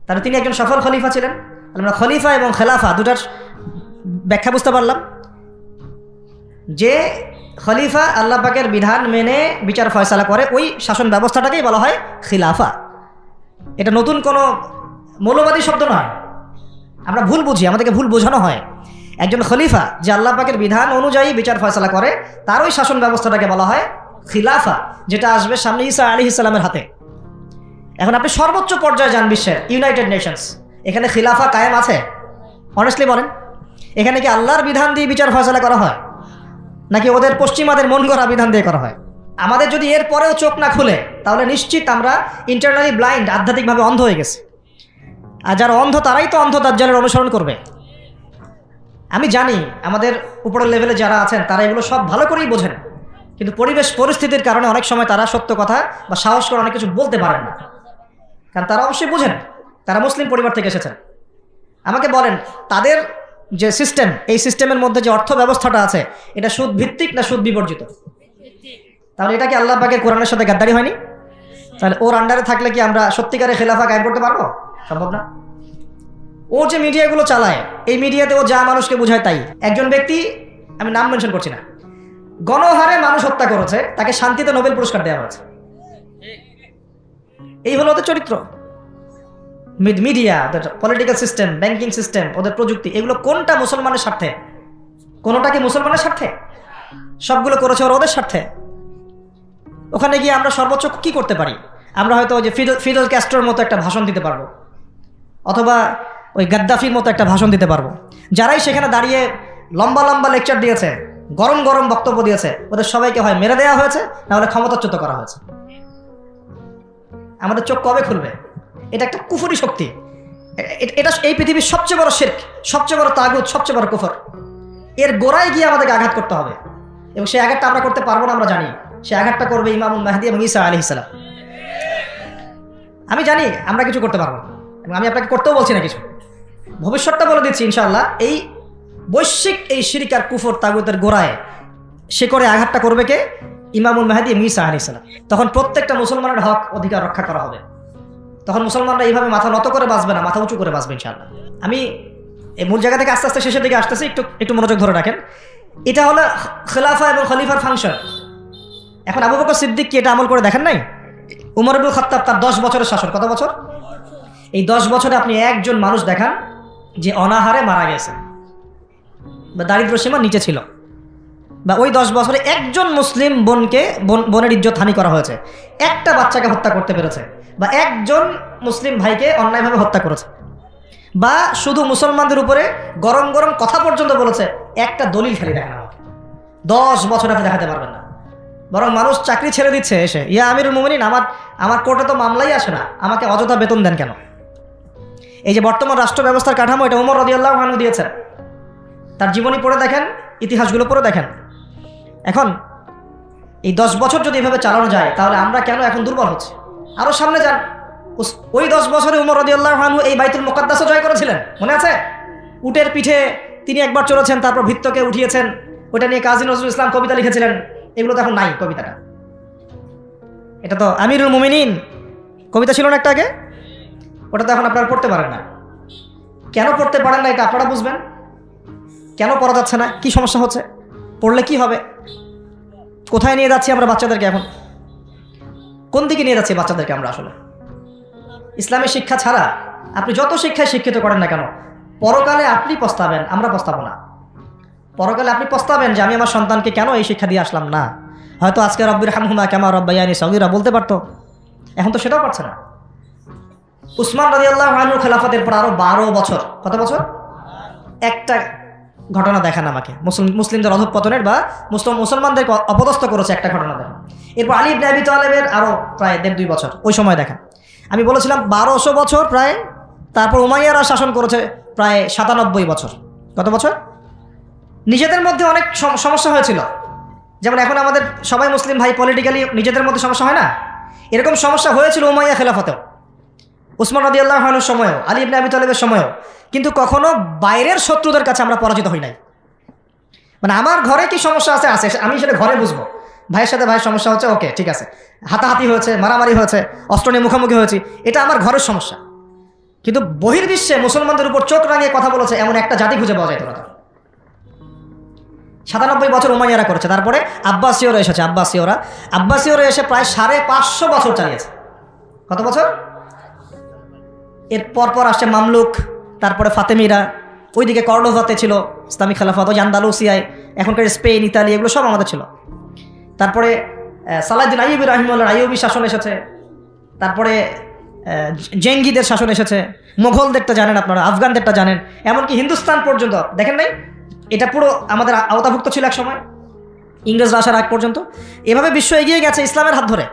[SPEAKER 1] তাহলে তিনি একজন সফল খলিফা ছিলেন। আমরা খলিফা এবং খেলাফা দুটার ব্যাখ্যা বুঝতে পারলাম। যে খলিফা আল্লাহ পাকের বিধান মেনে বিচার ফয়সালা করে, ওই শাসন ব্যবস্থাটাকেই বলা হয় খিলাফা। এটা নতুন কোনো মৌলবাদী শব্দ নয়, আমরা ভুল বুঝি, আমাদেরকে ভুল বোঝানো হয়। একজন খলিফা যে আল্লাহ পাকের বিধান অনুযায়ী বিচার ফয়সালা করে, তার ওই শাসন ব্যবস্থাটাকে বলা হয় খিলাফা, যেটা আসবে সামনে ঈসা আলাইহিস সালামের হাতে। এখন আপনি সর্বোচ্চ পর্যায়ে যান বিশ্বের, ইউনাইটেড নেশনস, এখানে খিলাফা কায়েম আছে? অনেস্টলি বলেন, এখানে কি আল্লাহর বিধান দিয়ে বিচার ফয়সালা করা হয়, নাকি ওদের পশ্চিমাদের মন গড়া বিধান দিয়ে করা হয়? আমাদের যদি এর পরেও চোখ না খুলে, তাহলে নিশ্চিত আমরা ইন্টারনালি ব্লাইন্ড, আধ্যাত্মিকভাবে অন্ধ হয়ে গেছি। আর যারা অন্ধ তারাই তো অন্ধ দাজ্জালের অনুসরণ করবে। আমি জানি আমাদের উপরের লেভেলে যারা আছেন তারা এগুলো সব ভালো করেই বোঝেন, কিন্তু পরিবেশ পরিস্থিতির কারণে অনেক সময় তারা সত্য কথা বা সাহস করে অনেক কিছু বলতে পারেন না, কারণ তারা অবশ্যই বোঝেন, তারা মুসলিম পরিবার থেকে এসেছেন। আমাকে বলেন, তাদের যে সিস্টেম, এই সিস্টেমের মধ্যে যে অর্থ ব্যবস্থাটা আছে, এটা সুদ ভিত্তিক না সুদ বিবর্জিত? তাহলে এটা কি আল্লাহ পাকের কোরআনের সাথে গাদ্দারি হয়নি? তাহলে ওর আন্ডারে থাকলে কি আমরা সত্যিকারে খেলাফা কায়েম করতে পারবো? সম্ভব না। ও যে মিডিয়াগুলো চালায়, এই মিডিয়াতে ও যা মানুষকে বোঝায় তাই। একজন ব্যক্তি, আমি নাম মেনশন করছি না, গণহারে মানুষ হত্যা করেছে, তাকে শান্তিতে নোবেল পুরস্কার দেওয়া হয়েছে। এই হলো ওদের চরিত্র। মিডিয়া, ওদের পলিটিক্যাল সিস্টেম, ব্যাংকিং সিস্টেম, ওদের প্রযুক্তি, এগুলো কোনটা মুসলমানের স্বার্থে? কোনোটা কি মুসলমানের স্বার্থে? সবগুলো করেছে ওদের স্বার্থে। ওখানে গিয়ে আমরা সর্বোচ্চ কি করতে পারি? আমরা হয়তো ওই যে ফিডেল ক্যাস্ট্রোর মতো একটা ভাষণ দিতে পারবো, অথবা ওই গাদ্দাফির মতো একটা ভাষণ দিতে পারবো। যারাই সেখানে দাঁড়িয়ে লম্বা লম্বা লেকচার দিয়েছে, গরম গরম বক্তব্য দিয়েছে, ওদের সবাইকে হয় মেরে দেওয়া হয়েছে, না হলে ক্ষমতাচ্যুত করা হয়েছে। আমাদের চোখ কবে খুলবে? এটা একটা কুফরি শক্তি। এটা এই পৃথিবীর সবচেয়ে বড় শিরক, সবচেয়ে বড় তাগুত, সবচেয়ে বড় কুফর। এর গোড়ায় গিয়ে আমাদেরকে আঘাত করতে হবে, এবং সেই আঘাতটা আমরা করতে পারবো না, আমরা জানি। সে আঘাতটা করবে ইমামুল মাহদী এবং ঈসা আলাইহিস সালাম। আমি জানি আমরা কিছু করতে পারবো না, এবং আমি আপনাকে করতেও বলছি না কিছু, ভবিষ্যৎটা বলে দিচ্ছি ইনশাআল্লাহ। এই বৈশ্বিক এই শিরক আর কুফর তাগুতের গোড়ায় সে করে আঘাতটা করবে কে? ইমামুল মাহদী এবং ঈসা আলাইহিস সালাম। তখন প্রত্যেকটা মুসলমানের হক অধিকার রক্ষা করা হবে। তখন মুসলমানরা এইভাবে মাথা নত করে বাঁচবে না, মাথা উঁচু করে বাঁচবে ইনশাআল্লাহ। আমি এই মূল জায়গা থেকে আস্তে আস্তে শেষের দিকে আসতেছি, একটু মনোযোগ ধরে রাখেন। এটা হলো খেলাফা এবং খলিফার ফাংশন। এখন আবু বকর সিদ্দিক কি এটা আমল করে দেখেন নাই? উমর ইবনুল খাত্তাব, তার 10 বছরের শাসন, কত বছর? এই 10 বছরে আপনি একজন মানুষ দেখান যে অনাহারে মারা গেছে বা দারিদ্র সীমার নিচে ছিল, বা ওই 10 বছরে একজন মুসলিম বোনের ইজ্জত হানি করা হয়েছে, একটা বাচ্চাকে হত্যা করতে পেরেছে, বা একজন মুসলিম ভাইকে অন্যায়ভাবে হত্যা করেছে, বা শুধু মুসলমানদের উপরে গরম গরম কথা পর্যন্ত বলেছে, একটা দলিল খালি দেখেন আমাকে। 10 বছর আপনি দেখাতে পারবেন না। বরং মানুষ চাকরি ছেড়ে দিচ্ছে এসে, ইয়া আমিরুল মুমিনিন, আমার কোর্টে তো মামলাই আসে না, আমাকে অযথা বেতন দেন কেন? এই যে বর্তমান রাষ্ট্র ব্যবস্থার কাঠামো, এটা ওমর রাদিয়াল্লাহু আনহু দিয়েছেন। তার জীবনী পড়ে দেখেন, ইতিহাসগুলো পড়ে দেখেন। এখন এই 10 বছর যদি এভাবে চালানো যায়, তাহলে আমরা কেন এখন দুর্বল হচ্ছে? আরো সামনে যান, ওই 10 বছরে ওমর রাদিয়াল্লাহু আনহু এই বাইতুল মুকাদ্দাসও জয় করেছিলেন, মনে আছে? উটের পিঠে তিনি একবার চড়েছেন, তারপর ভৃত্যকে উঠিয়েছেন, ওটা নিয়ে কাজী নজরুল ইসলাম কবিতা লিখেছিলেন। এগুলো তো এখন নাই, কবিতাটা। এটা তো আমিরুল মুমিনিন কবিতা ছিল না একটা আগে, ওটা তো এখন আপনারা পড়তে পারেন না। কেন পড়তে পারেন না এটা আপনারা বুঝবেন। কেন পড়া যাচ্ছে না? কি সমস্যা হচ্ছে? পড়লে কি হবে? কোথায় নিয়ে যাচ্ছি আমরা বাচ্চাদেরকে? এখন কোন দিকে নিয়ে যাচ্ছি বাচ্চাদেরকে আমরা? আসলে ইসলামের শিক্ষা ছাড়া আপনি যত শিক্ষায় শিক্ষিত করেন না কেন, পরকালে আপনি পস্তাবেন, আমরা পস্তাবো না। পরকালে আপনি পস্তাবেন যে আমি আমার সন্তানকে কেন এই শিক্ষা দিয়ে আসলাম না। হয়তো আজকে রব্বির হামহুমা কামা রব্বায়ানি সগীরা বলতে পারতো, এখন তো সেটাও পারছে না। উসমান রাদিয়াল্লাহু আনহু খেলাফতের পর আরো 12 বছর, কত বছর? একটা ঘটনা দেখান আমাকে, মুসলিমদের অধঃপতনের বা মুসলমানদেরকে অপদস্থ করেছে একটা ঘটনা দেখান। এরপর আলী ইবনে আবি তালেবের আরো প্রায় 1.5-2 বছর, ওই সময় দেখান। আমি বলেছিলাম 1200 বছর প্রায়। তারপর উমাইয়ারা শাসন করেছে প্রায় 97 বছর। কত বছর? নিজেদের মধ্যে অনেক সমস্যা হয়েছিল, যেমন এখন আমাদের সবাই মুসলিম ভাই, পলিটিক্যালি নিজেদের মধ্যে সমস্যা হয় না? এরকম সমস্যা হয়েছিল উমাইয়া খেলাফতেও, উসমান রাদিয়াল্লাহু আনহুর সময়ও, আলী ইবনে আবি তালেবের সময়ও। কিন্তু কখনো বাইরের শত্রুদের কাছে আমরা পরাজিত হই নাই। মানে আমার ঘরে কি সমস্যা আছে, আমি সেটা ঘরে বুঝবো। ভাইয়ের সাথে ভাইয়ের সমস্যা হচ্ছে, ওকে ঠিক আছে, হাতাহাতি হয়েছে, মারামারি হয়েছে, অস্ত্র নিয়ে মুখোমুখি হয়েছি, এটা আমার ঘরের সমস্যা। কিন্তু বহির্বিশ্বে মুসলমানদের উপর চোখ রাঙিয়ে কথা বলেছে এমন একটা জাতি খুঁজে পাওয়া যায় না। 97 বছর উমাইয়ারা করেছে। তারপরে আব্বাসীয়রা এসেছে, আব্বাসীয়রা এসে প্রায় 550 বছর চালিয়েছে। কত বছর? এর পর আসছে মামলুক, তারপরে ফাতেমিরা, ওইদিকে কর্ডোভাতে ছিল ইসলামিক খেলাফত, ওই আন্দালুসিয়ায়, এখনকার স্পেন, ইতালি, এগুলো সব আমাদের ছিল। তারপরে সালাহউদ্দিন আইয়ুবী রাহিমাহুল্লাহর আইয়ুবী শাসন এসেছে। তারপরে জেঙ্গিদের শাসন এসেছে, মোগলদেরটা জানেন আপনারা, আফগানদেরটা জানেন, এমনকি হিন্দুস্তান পর্যন্ত দেখেন নাই? এটা পুরো আমাদের আওতাভুক্ত ছিল এক সময়, ইংরেজরা আসার আগ পর্যন্ত। এভাবে বিশ্ব এগিয়ে গেছে ইসলামের হাত ধরে।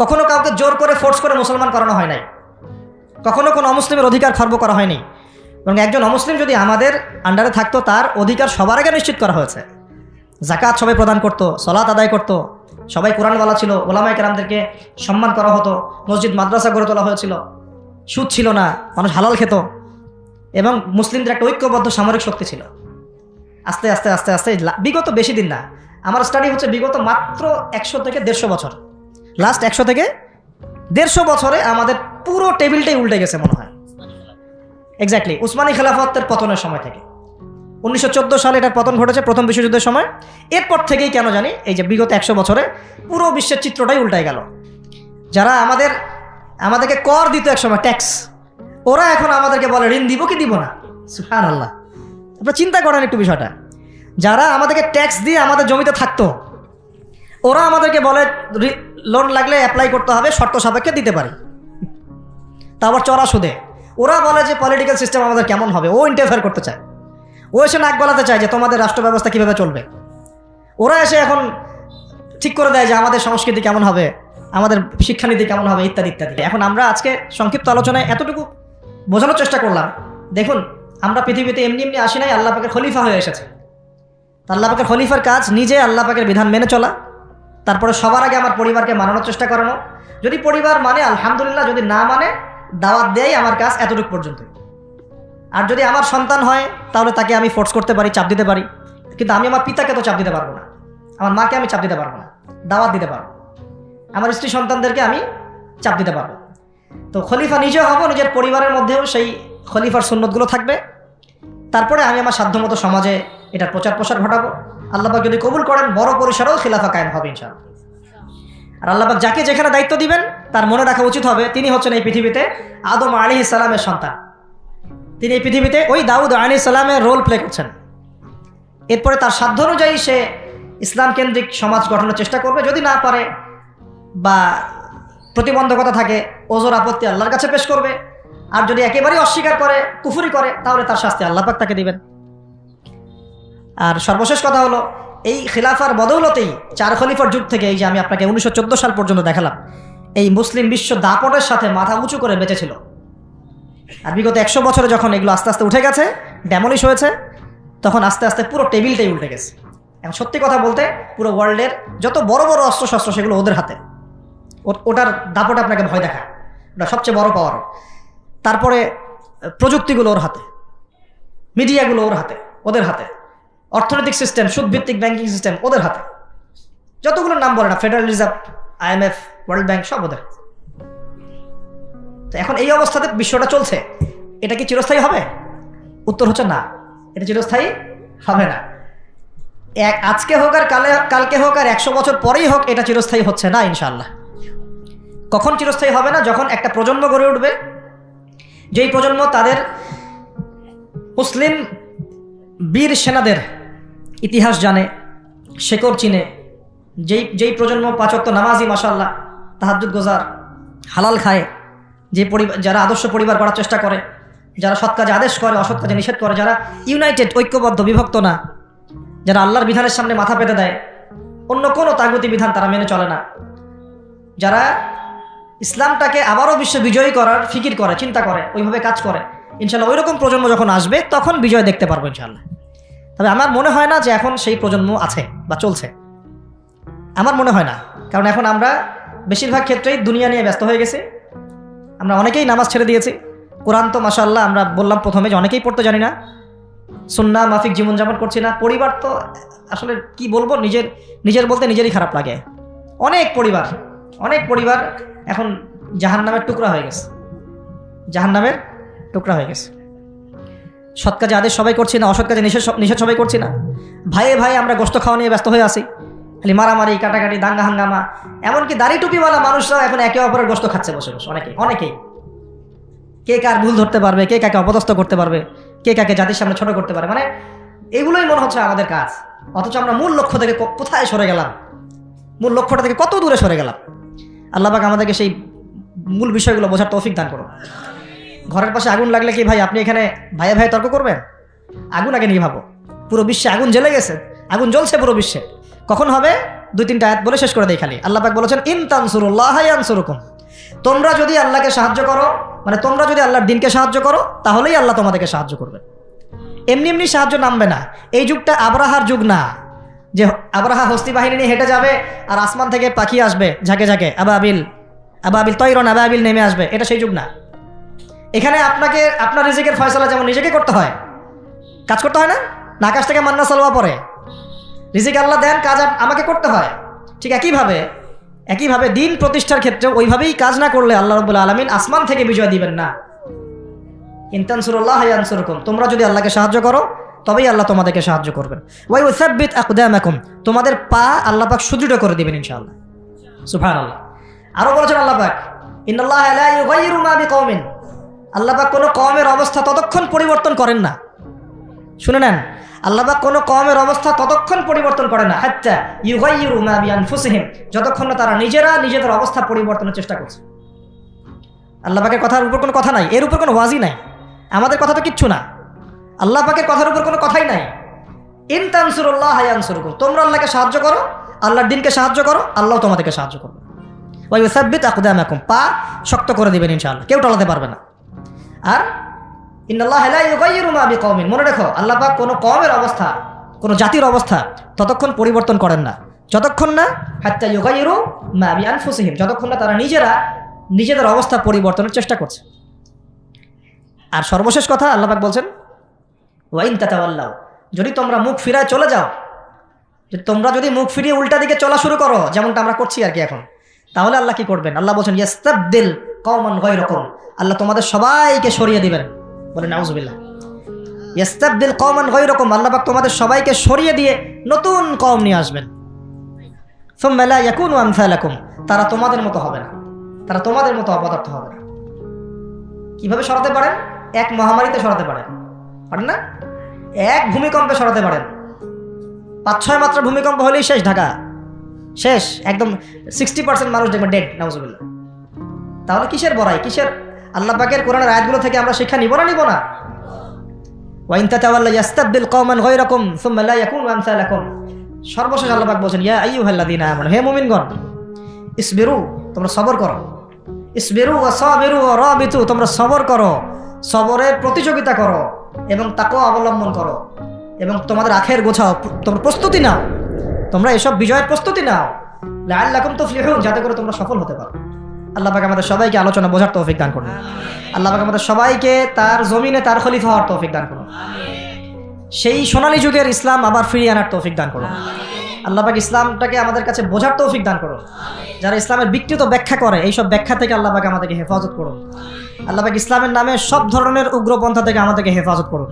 [SPEAKER 1] কখনো কাউকে জোর করে ফোর্স করে মুসলমান করানো হয় নাই, কখনো কোনো অমুসলিমের অধিকার খর্ব করা হয়নি। এবং একজন অমুসলিম যদি আমাদের আন্ডারে থাকতো তার অধিকার সবার আগে নিশ্চিত করা হয়েছে। জাকাত সবাই প্রদান করত, সলাত আদায় করত, সবাই কোরআনওয়ালা ছিল, ওলামায়ে কেরামদেরকে সম্মান করা হতো, মসজিদ মাদ্রাসা গড়ে তোলা হয়েছিল, সুদ ছিল না, মানুষ হালাল খেত, এবং মুসলিমদের একটা ঐক্যবদ্ধ সামরিক শক্তি ছিল। আস্তে আস্তে আস্তে আস্তে বিগত বেশি দিন না, আমার স্টাডি হচ্ছে বিগত মাত্র 100 থেকে 150 বছর, লাস্ট 100 থেকে 150 বছরে আমাদের পুরো টেবিলটাই উল্টে গেছে মনে হয়। এক্স্যাক্টলি উসমানী খেলাফতের পতনের সময় থেকে 1914 সালে এটার পতন ঘটেছে, প্রথম বিশ্বযুদ্ধের সময়। এরপর থেকেই কেন জানি এই যে বিগত 100 বছরে পুরো বিশ্বের চিত্রটাই উল্টায় গেল। যারা আমাদেরকে কর দিত একসময়, ট্যাক্স, ওরা এখন আমাদেরকে বলে ঋণ দিব কি দিব না। সুবহানাল্লাহ, আপনারা চিন্তা করেন একটু বিষয়টা। যারা আমাদেরকে ট্যাক্স দিয়ে আমাদের জমিতে থাকতো, ওরা আমাদেরকে বলে লোন লাগলে অ্যাপ্লাই করতে হবে, শর্ত সাপেক্ষে দিতে পারি, তা আবার চড়া সুদে। ওরা বলে যে পলিটিক্যাল সিস্টেম আমাদের কেমন হবে, ও ইন্টারফেয়ার করতে চায়, ও এসে নাক গলাতে চায় যে তোমাদের রাষ্ট্র ব্যবস্থা কীভাবে চলবে। ওরা এসে এখন ঠিক করে দেয় যে আমাদের সংস্কৃতি কেমন হবে, আমাদের শিক্ষানীতি কেমন হবে, ইত্যাদি ইত্যাদি। এখন আমরা আজকে সংক্ষিপ্ত আলোচনায় এতটুকু বোঝানোর চেষ্টা করলাম। দেখুন, আমরা পৃথিবীতে এমনি এমনি আসি নাই, আল্লাহ পাকের খলিফা হয়ে এসেছে। আল্লাহ পাকের খলিফার কাজ নিজে আল্লাহ পাকের বিধান মেনে চলা, তারপরে সবার আগে আমার পরিবারকে মানানোর চেষ্টা করানো। যদি পরিবার মানে আলহামদুলিল্লাহ, যদি না মানে দাওয়াত দেয়, আমার কাজ এতটুকু পর্যন্ত। আর যদি আমার সন্তান হয় তাহলে তাকে আমি ফোর্স করতে পারি, চাপ দিতে পারি, কিন্তু আমি আমার পিতাকে তো চাপ দিতে পারবো না, আমার মাকে আমি চাপ দিতে পারবো না, দাওয়াত দিতে পারবো। আমার স্ত্রী সন্তানদেরকে আমি চাপ দিতে পারবো। তো খলিফা নিজে হব, নিজের পরিবারের মধ্যেও সেই খলিফার সুন্নতগুলো থাকবে। তারপরে আমি আমার সাধ্যমতো সমাজে এটার প্রচার প্রসার ঘটাবো। আল্লাহ পাক যদি কবুল করেন, বড় পরিসরেও খিলাফা কায়েম হবে ইনশাআল্লাহ। আর আল্লাহ পাক যাকে যেখানে দায়িত্ব দিবেন তার মনে রাখা উচিত হবে তিনি হচ্ছেন এই পৃথিবীতে আদম আলাইহিস সালামের সন্তান। তিনি এই পৃথিবীতে ওই দাউদ আলাইহিস সালামের রোল প্লে করছেন। এরপরে তার সাধ্য অনুযায়ী সে ইসলাম কেন্দ্রিক সমাজ গঠনের চেষ্টা করবে। যদি না পারে বা প্রতিবন্ধকতা থাকে, ওজোর আপত্তি আল্লাহর কাছে পেশ করবে। আর যদি একেবারেই অস্বীকার করে, কুফরি করে, তাহলে তার শাস্তি আল্লাহ পাক তাকে দিবেন। আর সর্বশেষ কথা হলো, এই খিলাফার বদৌলতেই 4 খলিফার যুগ থেকে এই যে আমি আপনাকে 1914 সাল পর্যন্ত দেখালাম, এই মুসলিম বিশ্ব দাপটের সাথে মাথা উঁচু করে বেঁচেছিল। আর বিগত 100 বছরে যখন এগুলো আস্তে আস্তে উঠে গেছে, ড্যামলিশ হয়েছে, তখন আস্তে আস্তে পুরো টেবিলটাই উল্টে গেছে। এখন সত্যি কথা বলতে পুরো ওয়ার্ল্ডের যত বড় বড় অস্ত্রশস্ত্র সেগুলো ওদের হাতে। ওটার দাপট আপনাকে ভয় দেখায়, ওটা সবচেয়ে বড় পাওয়ার। তারপরে প্রযুক্তিগুলো ওর হাতে, মিডিয়াগুলো ওর হাতে, ওদের হাতে, অর্থনৈতিক সিস্টেম, সুদভিত্তিক ব্যাংকিং সিস্টেম ওদের হাতে, যতগুলোর নাম বলে না, federal reserve, IMF, world bank, সব ওদের। তো এখন এই অবস্থাতে বিশ্বটা চলছে, এটা কি চিরস্থায়ী হবে? উত্তর হচ্ছে না, এটা চিরস্থায়ী হবে না। আজকে হোক আর কালকে হোক আর 100 বছর পরেই হোক, এটা চিরস্থায়ী হচ্ছে না ইনশাআল্লাহ। কখন চিরস্থায়ী হবে না? যখন একটা প্রজন্ম গড়ে উঠবে, যেই প্রজন্ম তাদের মুসলিম বীর সেনাদের ইতিহাস জানে, শেকড় চিনে, যেই প্রজন্ম 5 ওয়াক্ত নামাজি, মাশাআল্লাহ, তাহাজ্জুদ গোজার, হালাল খায়, যারা আদর্শ পরিবার করার চেষ্টা করে, যারা সৎ কাজে আদেশ করে, অসৎ কাজে নিষেধ করে, যারা ইউনাইটেড, ঐক্যবদ্ধ, বিভক্ত না, যারা আল্লাহর বিধানের সামনে মাথা পেতে দেয়, অন্য কোনো তাগুতি বিধান তারা মেনে চলে না, যারা ইসলামটাকে আবারও বিশ্ব বিজয়ী করার ফিকির করে, চিন্তা করে, ওইভাবে কাজ করে, ইনশাল্লাহ ওই রকম প্রজন্ম যখন আসবে তখন বিজয় দেখতে পারবো ইনশাল্লাহ। তবে আমার মনে হয় না যে এখন সেই প্রজন্ম আছে বা চলছে, আমার মনে হয় না। কারণ এখন আমরা বেশিরভাগ ক্ষেত্রেই দুনিয়া নিয়ে ব্যস্ত হয়ে গেছি। আমরা অনেকেই নামাজ ছেড়ে দিয়েছি। কোরআন তো মাশাআল্লাহ আমরা বললাম প্রথমে যে অনেকেই পড়তে জানি না, সুন্নাহ মাফিক জীবনযাপন করছি না। পরিবার তো আসলে কি বলবো, নিজের বলতে নিজেরই খারাপ লাগে। অনেক পরিবার এখন জাহান্নামের টুকরা হয়ে গেছে, জাহান্নামের টুকরা হয়ে গেছে। সৎ কাজে আদেশ সবাই করছি না, অসৎ কাজে নিষেধ সবাই করছি না। ভাইয়ে আমরা গোশত খাওয়া নিয়ে ব্যস্ত হয়ে আছি, খালি মারামারি, কাটাকাটি, দাঙ্গা হাঙ্গামা। এমনকি দাড়ি টুপিওয়ালা মানুষরাও এখন একে অপরের গোশত খাচ্ছে বসে বসে। অনেকেই কে কার ভুল ধরতে পারবে, কে কাকে অপদস্থ করতে পারবে, কে কাকে জাতির সামনে ছোট করতে পারে, মানে এগুলোই মনে হচ্ছে আমাদের কাজ। অথচ আমরা মূল লক্ষ্য থেকে কোথায় সরে গেলাম, মূল লক্ষ্যটা থেকে কত দূরে সরে গেলাম। আল্লাহ পাক আমাদেরকে সেই মূল বিষয়গুলো বোঝার তৌফিক দান করুন। ঘরের পাশে আগুন লাগলে কি ভাই আপনি এখানে ভাইয়ে ভাইয়ে তর্ক করবেন? আগুন আগে নিয়ে ভাবো। পুরো বিশ্বে আগুন জ্বলে গেছে, আগুন জ্বলছে পুরো বিশ্বে। কখন হবে? 2-3টা আয়াত বলে শেষ করে দেই খালি। আল্লাহ পাক বলেছেন, ইন তানসুরুল্লাহ ইয়ানসুরুকুম, তোমরা যদি আল্লাহকে সাহায্য করো মানে তোমরা যদি আল্লাহর দিনকে সাহায্য করো তাহলেই আল্লাহ তোমাদেরকে সাহায্য করবে, এমনি এমনি সাহায্য নামবে না। এই যুগটা আবরাহার যুগ না, যে আবরাহা হস্তি বাহিনী নিয়ে হেঁটে যাবে আর আসমান থেকে পাখি আসবে ঝাঁকে ঝাঁকে, আবাবিল তৈরন আবাবিল নেমে আসবে, এটা সেই যুগ না। এখানে আপনাকে আপনার রিজিকের ফয়সালা যেমন নিজেকে করতে হয়, কাজ করতে হয় না, আকাশ থেকে মান্না সালোয়া পড়ে, রিজিক আল্লাহ দেন, কাজ আমাকে করতে হয়। ঠিক একইভাবে দিন প্রতিষ্ঠার ক্ষেত্রে ওইভাবেই কাজ না করলে আল্লাহ রাব্বুল আলামিন আসমান থেকে বিজয় দিবেন না। ইন তানসুরুল্লাহ ইয়ানসুরকুম, তোমরা যদি আল্লাহকে সাহায্য করো তবেই আল্লাহ তোমাদেরকে সাহায্য করবেন। ওয়া ইউসাব্বিত আকদামাকুম, তোমাদের পা আল্লাহ পাক সুদৃঢ় করে দিবেন ইনশাআল্লাহ। সুবহানাল্লাহ। আরো বলেছেন আল্লাহ পাক, ইন্নাল্লাহা লা ইউগাইয়িরু মা বিকওমিন, আল্লাহ পাক কোনো কওমের অবস্থা ততক্ষণ পরিবর্তন করেন না, শুনে নেন, আল্লাহ পাক কোনো কওমের অবস্থা ততক্ষণ পরিবর্তন করে না হাত্তা ইউগাইয়িরু মা বিআনফুসিহিম, যতক্ষণ না তারা নিজেদের অবস্থা পরিবর্তনের চেষ্টা করছে। আল্লাহ পাকের কথার উপর কোনো কথা নাই, এর উপর কোনো ওয়াজি নাই, আমাদের কথা তো কিচ্ছু না, আল্লাহ পাকের কথার উপর কোনো কথাই নাই। ইন তানসুরুল্লাহ ইয়ানসুরকুম, তোমরা আল্লাহকে সাহায্য করো, আল্লাহর দিনকে সাহায্য করো, আল্লাহ তোমাদেরকে সাহায্য করবে। ওয়া ইউসাব্বিত আকদামাকুম, পা শক্ত করে দিবেন ইনশাআল্লাহ, কেউ টলাতে পারবে না। আর ইন্নাল্লাহা লা ইউগাইয়িরু মা বিকওমিন, মনে রেখো আল্লাহ পাক কোনো কওমের অবস্থা, কোনো জাতির অবস্থা ততক্ষণ পরিবর্তন করেন না যতক্ষণ না হাত্তা ইউগাইয়িরু মা বিআনফুসিহিম, যতক্ষণ না তারা নিজেদের অবস্থা পরিবর্তনের চেষ্টা করছে। আর সর্বশেষ কথা আল্লাহ পাক বলছেন, ওয়া ইন তাতাওয়াল্লাউ, যদি তোমরা মুখ ফিরায় চলে যাও, তোমরা যদি মুখ ফিরিয়ে উল্টা দিকে চলা শুরু করো, যেমনটা আমরা করছি আর কি এখন, তাহলে আল্লাহ কি করবেন? আল্লাহ বলছেন ইয়াস্তাবদিল কওমান গায়রাকুম, আল্লাহ তোমাদের সবাইকে সরিয়ে দিবেন। বলেন নাউযুবিল্লাহ। ইয়াস্তাবদিল কওমান গায়রাকুম, আল্লাহ পাক তোমাদের সবাইকে সরিয়ে দিয়ে নতুন কওম নিয়ে আসবেন। সুম্মা লা ইয়াকুনু আমসালাকুম, তারা তোমাদের মতো হবে না, তারা তোমাদের মতো অপদার্থ হবে না। কিভাবে সরাতে পারেন? এক মহামারীতে সরাতে পারেন না, এক ভূমিকম্পে সরাতে পারেন, 5-6 মাত্রা ভূমিকম্প হলেই শেষ, ঢাকা শেষ, একদম 60% মানুষ দেখবেন ডেড, নাউযুবিল্লাহ। তাহলে কিসের বড়াই, কিসের? আল্লাহ পাকের কোরআনের আয়াতগুলো থেকে আমরা শিক্ষা নিব না? ওয়া ইন তাতাওয়াল্লাউ ইয়াস্তাবদিল কওমান গায়রাকুম সুম্মা লা ইয়াকুনু আমসালাকুম। সর্বশেষ আল্লাহ পাক বলেন, ইয়া আইয়ুহাল্লাযীনা আমানু, হে মুমিনগণ, ইসবিরু, তোমরা সবর করো, ইসবিরু ওয়া সাবিরু ওয়া রাবিতু, তোমরা সবর করো, সবরের প্রতিযোগিতা করো এবং তাকওয়া অবলম্বন করো, এবং তোমাদের আখের গোছাও, তোমরা প্রস্তুতি নাও, তোমরা এসব বিজয়ের প্রস্তুতি নাও, লাআল্লাকুম তুফলিহুন, যাতে করে তোমরা সফল হতে পারো। আল্লাহ পাক আমাদের সবাইকে আলোচনা বোঝার তৌফিক দান করুন। আল্লাহ পাক আমাদের সবাইকে তার জমিনে তার খলিফা হওয়ার তৌফিক দান করুন। সেই সোনালী যুগের ইসলাম আবার ফিরিয়ে আনার তৌফিক দান করুন। আল্লাহ পাক ইসলামটাকে আমাদের কাছে বোঝার তৌফিক দান করুন। যারা ইসলামের বিকৃত ব্যাখ্যা করে, এইসব ব্যাখ্যা থেকে আল্লাহ পাক আমাদেরকে হেফাজত করুন। আল্লাহ পাক ইসলামের নামে সব ধরনের উগ্রপন্থা থেকে আমাদেরকে হেফাজত করুন,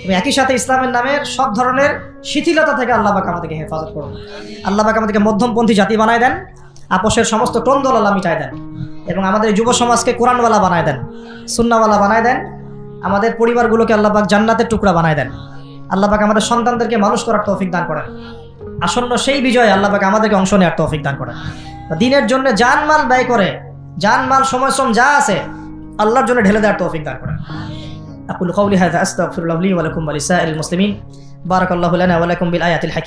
[SPEAKER 1] এবং একই সাথে ইসলামের নামের সব ধরনের শিথিলতা থেকে আল্লাহ পাক আমাদেরকে হেফাজত করুন। আল্লাহ পাক আমাদেরকে মধ্যমপন্থী জাতি বানায় দেন, আপোষের সমস্ত ক্রন্দল আল্লাহ মিটায় দেন, এবং আমাদের যুব সমাজকে কোরআনওয়ালা বানায় দেন, সুন্নাহওয়ালা বানায় দেন, আমাদের পরিবারগুলোকে আল্লাহ পাক জান্নাতের টুকরা বানায় দেন। আল্লাহ পাক আমাদের সন্তানদেরকে মানুষ করার তৌফিক দান করেন। আসন্ন সেই বিজয়ে আল্লাহ পাক আমাদেরকে অংশ নেওয়ার তৌফিক দান করেন। দ্বীনের জন্য জানমাল ব্যয় করে, জানমাল সময় শ্রম যা আছে আল্লাহর জন্য ঢেলে দেওয়ার তৌফিক দান করেন। আকুলু কাওলি হাযা আস্তাগফিরুল্লাহ লি ওয়া লাকুম ওয়া লিসাইরিল মুসলিমিন। বারাকাল্লাহু লানা ওয়া লাকুম বিল আয়াতিল হাকিম।